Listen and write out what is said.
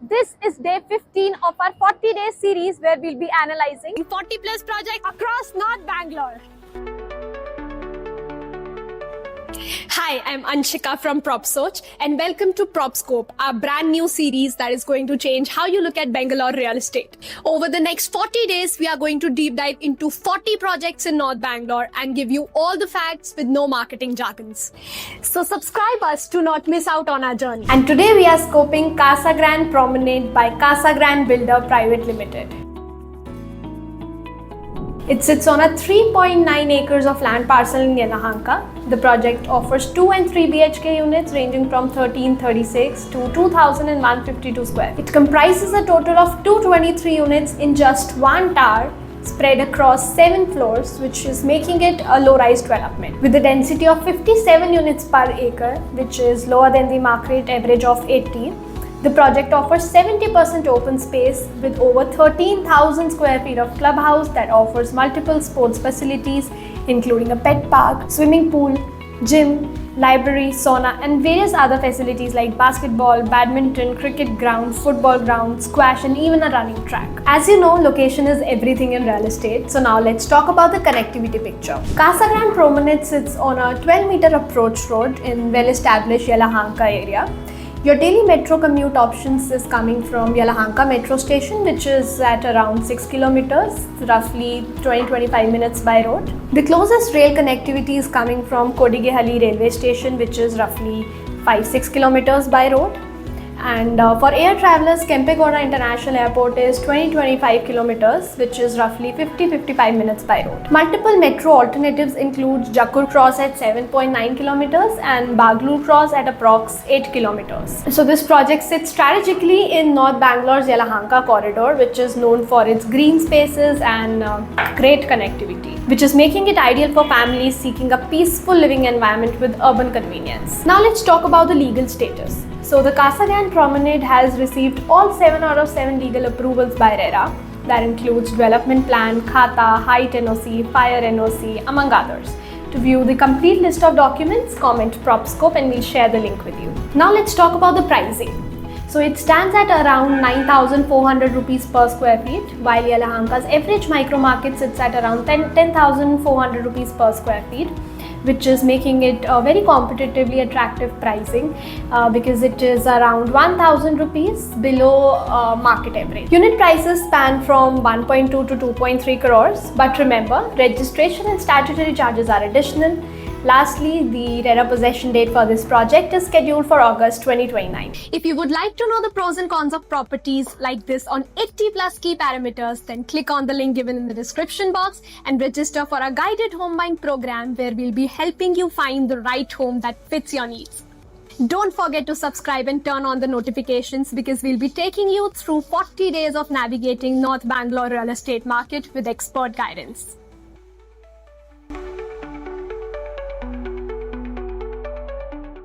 This is day 15 of our 40-day series where we'll be analyzing 40 plus projects across North Bangalore. Hi, I'm Anshika from PropSoch and welcome to PropScope, our brand new series that is going to change how you look at Bangalore real estate. Over the next 40 days, we are going to deep dive into 40 projects in North Bangalore and give you all the facts with no marketing jargons. So subscribe us to not miss out on our journey. And today we are scoping Casa Grande Promenade by Casa Grande Builder Private Limited. It sits on a 3.9 acres of land parcel in Yelahanka. The project offers 2 and 3 BHK units ranging from 1336 to 2152 square. It comprises a total of 223 units in just one tower spread across 7 floors, which is making it a low-rise development. With a density of 57 units per acre, which is lower than the market average of 80, the project offers 70% open space with over 13,000 square feet of clubhouse that offers multiple sports facilities including a pet park, swimming pool, gym, library, sauna and various other facilities like basketball, badminton, cricket ground, football ground, squash and even a running track. As you know, location is everything in real estate. So now let's talk about the connectivity picture. Casa Grande Promenade sits on a 12-meter approach road in well-established Yelahanka area. Your daily metro commute options is coming from Yelahanka metro station, which is at around 6 kilometers, roughly 20-25 minutes by road. The closest rail connectivity is coming from Kodigehalli railway station, which is roughly 5-6 kilometers by road. And for air travelers, Kempegowda International Airport is 20-25 kilometers, which is roughly 50-55 minutes by road. Multiple metro alternatives include Jakkur Cross at 7.9 kilometers and Baglur Cross at approx 8 kilometers. So this project sits strategically in North Bangalore's Yelahanka corridor, which is known for its green spaces and great connectivity, which is making it ideal for families seeking a peaceful living environment with urban convenience. Now let's talk about the legal status. So the Casa Grande Promenade has received all 7 out of 7 legal approvals by RERA. That includes development plan, Khata, height NOC, fire NOC, among others. To view the complete list of documents, comment PropScope and we'll share the link with you. Now let's talk about the pricing. So it stands at around 9,400 rupees per square feet, while Yelahanka's average micro market sits at around 10,400 rupees per square feet, which is making it a very competitively attractive pricing because it is around 1,000 rupees below market average. Unit prices span from 1.2 to 2.3 crores, but remember, registration and statutory charges are additional. Lastly, the RERA possession date for this project is scheduled for August 2029. If you would like to know the pros and cons of properties like this on 80 plus key parameters, then click on the link given in the description box and register for our guided home buying program where we'll be helping you find the right home that fits your needs. Don't forget to subscribe and turn on the notifications because we'll be taking you through 40 days of navigating North Bangalore real estate market with expert guidance.